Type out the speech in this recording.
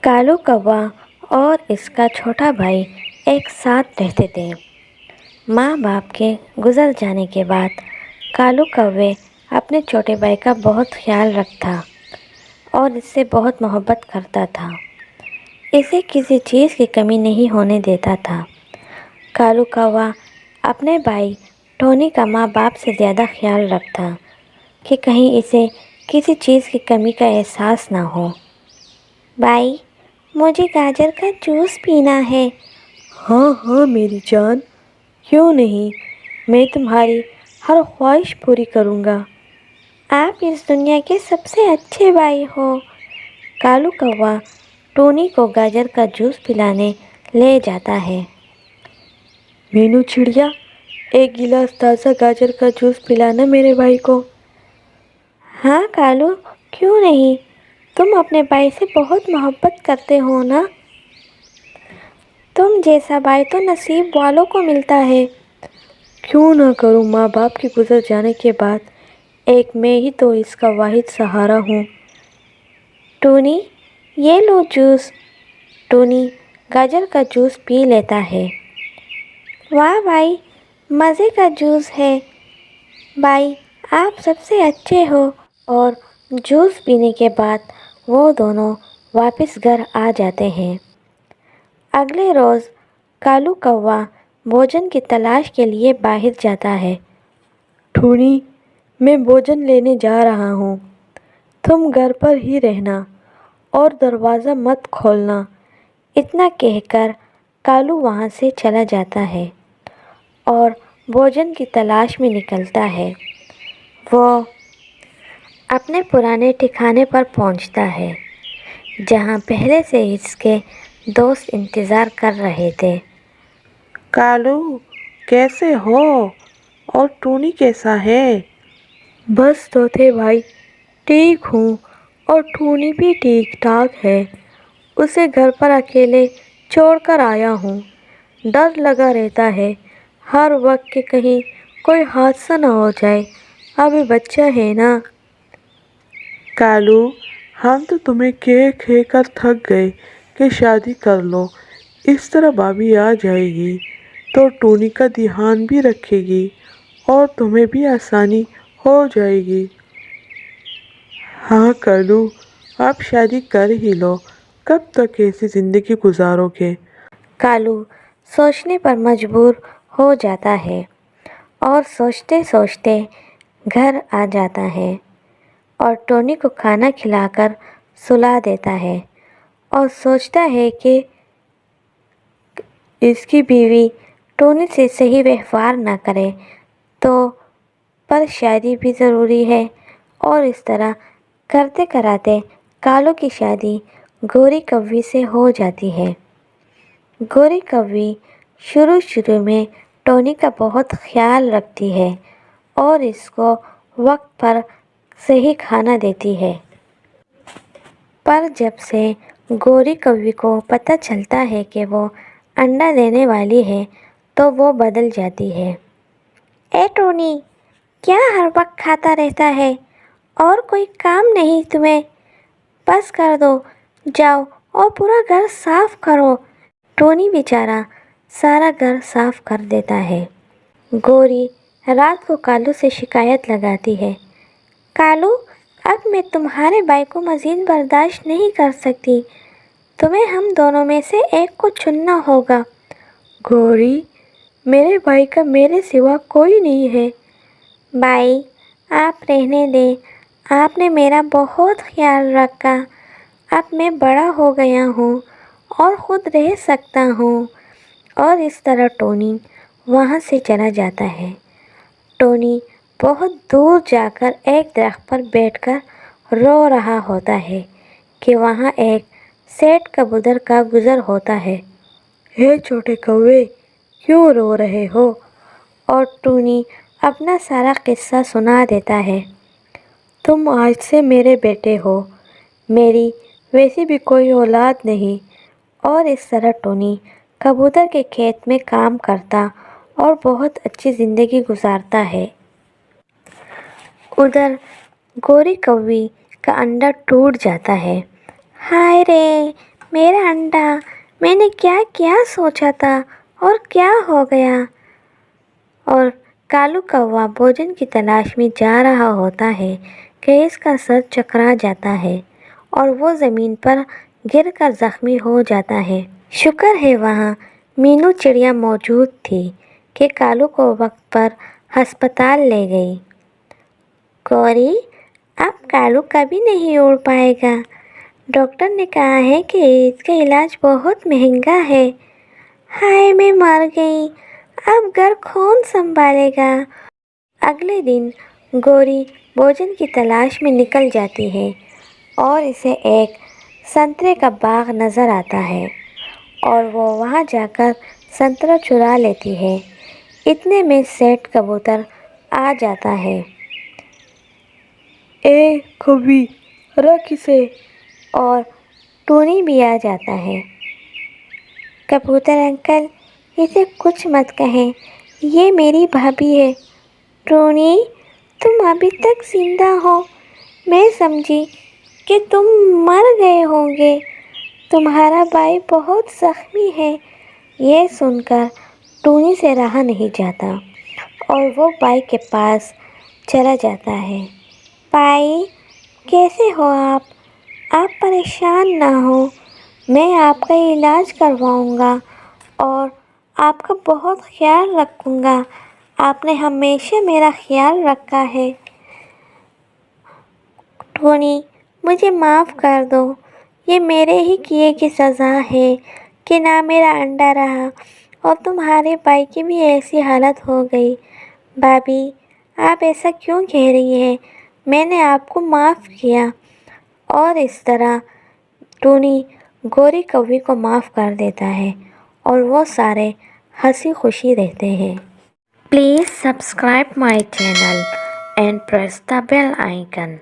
کالو کوا اور اس کا چھوٹا بھائی ایک ساتھ رہتے تھے۔ ماں باپ کے گزر جانے کے بعد کالو کوے اپنے چھوٹے بھائی کا بہت خیال رکھتا اور اس سے بہت محبت کرتا تھا۔ اسے کسی چیز کی کمی نہیں ہونے دیتا تھا۔ کالو کوا اپنے بھائی ٹونی کا ماں باپ سے زیادہ خیال رکھتا کہ کہیں اسے کسی چیز کی کمی کا احساس نہ ہو۔ بھائی، مجھے گاجر کا جوس پینا ہے۔ ہاں ہاں میری جان، کیوں نہیں، میں تمہاری ہر خواہش پوری کروں گا۔ آپ اس دنیا کے سب سے اچھے بھائی ہو۔ کالو کوا ٹونی کو گاجر کا جوس پلانے لے جاتا ہے۔ مینو چڑیا، ایک گلاس تازہ گاجر کا جوس پلانا میرے بھائی کو۔ ہاں کالو، کیوں نہیں، تم اپنے بھائی سے بہت محبت کرتے ہو نا۔ تم جیسا بھائی تو نصیب والوں کو ملتا ہے۔ کیوں نہ کروں، ماں باپ کے گزر جانے کے بعد ایک میں ہی تو اس کا واحد سہارا ہوں۔ ٹونی، یہ لو جوس۔ ٹونی گاجر کا جوس پی لیتا ہے۔ واہ بھائی، مزے کا جوس ہے۔ بھائی، آپ سب سے اچھے ہو۔ اور جوس پینے کے بعد وہ دونوں واپس گھر آ جاتے ہیں۔ اگلے روز کالو کوا بھوجن کی تلاش کے لیے باہر جاتا ہے۔ ٹونی، میں بھوجن لینے جا رہا ہوں، تم گھر پر ہی رہنا اور دروازہ مت کھولنا۔ اتنا کہہ کر کالو وہاں سے چلا جاتا ہے اور بھوجن کی تلاش میں نکلتا ہے۔ وہ اپنے پرانے ٹھکانے پر پہنچتا ہے جہاں پہلے سے اس کے دوست انتظار کر رہے تھے۔ کالو، کیسے ہو؟ اور ٹونی کیسا ہے؟ بس طوطے بھائی، ٹھیک ہوں، اور ٹونی بھی ٹھیک ٹھاک ہے۔ اسے گھر پر اکیلے چھوڑ کر آیا ہوں۔ ڈر لگا رہتا ہے ہر وقت کہ کہیں کوئی حادثہ نہ ہو جائے، ابھی بچہ ہے نا۔ کالو، ہم تو تمہیں کہہ کر تھک گئے کہ شادی کر لو، اس طرح بھابھی آ جائے گی تو ٹونی کا دھیان بھی رکھے گی اور تمہیں بھی آسانی ہو جائے گی۔ ہاں کالو، آپ شادی کر ہی لو، کب تک ایسی زندگی گزارو گے؟ کالو سوچنے پر مجبور ہو جاتا ہے اور سوچتے سوچتے گھر آ جاتا ہے اور ٹونی کو کھانا کھلا کر سلا دیتا ہے اور سوچتا ہے کہ اس کی بیوی ٹونی سے صحیح ویوہار نہ کرے تو پر شادی بھی ضروری ہے، اور اس طرح کرتے کراتے کالو کی شادی گوری کوی سے ہو جاتی ہے۔ گوری کوی شروع میں ٹونی کا بہت خیال رکھتی ہے اور اس کو وقت پر صحیح کھانا دیتی ہے۔ پر جب سے گوری کوی کو پتہ چلتا ہے کہ وہ انڈا دینے والی ہے تو وہ بدل جاتی ہے۔ اے ٹونی، کیا ہر وقت کھاتا رہتا ہے؟ اور کوئی کام نہیں تمہیں؟ بس کر دو، جاؤ اور پورا گھر صاف کرو۔ ٹونی بیچارہ سارا گھر صاف کر دیتا ہے۔ گوری رات کو کالو سے شکایت لگاتی ہے۔ کالو، اب میں تمہارے بھائی کو مزید برداشت نہیں کر سکتی، تمہیں ہم دونوں میں سے ایک کو چننا ہوگا۔ گوری، میرے بھائی کا میرے سوا کوئی نہیں ہے۔ بھائی، آپ رہنے دیں، آپ نے میرا بہت خیال رکھا، اب میں بڑا ہو گیا ہوں اور خود رہ سکتا ہوں۔ اور اس طرح ٹونی وہاں سے چلا جاتا ہے۔ ٹونی بہت دور جا کر ایک درخت پر بیٹھ کر رو رہا ہوتا ہے کہ وہاں ایک سیٹھ کبوتر کا گزر ہوتا ہے۔ اے چھوٹے کوے، کیوں رو رہے ہو؟ اور ٹونی اپنا سارا قصہ سنا دیتا ہے۔ تم آج سے میرے بیٹے ہو، میری ویسی بھی کوئی اولاد نہیں۔ اور اس طرح ٹونی کبوتر کے کھیت میں کام کرتا اور بہت اچھی زندگی گزارتا ہے۔ ادھر گوری کوی کا انڈا ٹوٹ جاتا ہے۔ ہائے رے، میرا انڈا، میں نے کیا کیا سوچا تھا اور کیا ہو گیا؟ اور کالو کوا بھوجن کی تلاش میں جا رہا ہوتا ہے کہ اس کا سر چکرا جاتا ہے اور وہ زمین پر گر کر زخمی ہو جاتا ہے۔ شکر ہے وہاں مینو چڑیا موجود تھی کہ کالو کو وقت پر ہسپتال لے گئی۔ گوری، اب کالو کبھی نہیں اڑ پائے گا۔ ڈاکٹر نے کہا ہے کہ اس کا علاج بہت مہنگا ہے۔ ہائے، میں مر گئی، اب گھر کون سنبھالے گا؟ اگلے دن گوری بھوجن کی تلاش میں نکل جاتی ہے اور اسے ایک سنترے کا باغ نظر آتا ہے اور وہ وہاں جا کر سنترا چرا لیتی ہے۔ اتنے میں سیٹ کبوتر آ جاتا ہے۔ اے کبھی رکھ اسے۔ اور ٹونی بھی آ جاتا ہے۔ کبوتر انکل، اسے کچھ مت کہیں، یہ میری بھابھی ہے۔ ٹونی، تم ابھی تک زندہ ہو؟ میں سمجھی کہ تم مر گئے ہوں گے۔ تمہارا بھائی بہت زخمی ہے۔ یہ سن کر ٹونی سے رہا نہیں جاتا اور وہ بھائی کے پاس چلا جاتا ہے۔ بھائی، کیسے ہو آپ؟ آپ پریشان نہ ہو، میں آپ کا علاج کرواؤں گا اور آپ کا بہت خیال رکھوں گا۔ آپ نے ہمیشہ میرا خیال رکھا ہے۔ ٹونی، مجھے معاف کر دو، یہ میرے ہی کیے کی سزا ہے کہ نہ میرا انڈا رہا اور تمہارے بھائی کی بھی ایسی حالت ہو گئی۔ بھابھی، آپ ایسا کیوں کہہ رہی ہیں؟ میں نے آپ کو معاف کیا۔ اور اس طرح ٹونی گوری کوی کو معاف کر دیتا ہے اور وہ سارے ہنسی خوشی رہتے ہیں۔ Please subscribe my channel and press the bell icon.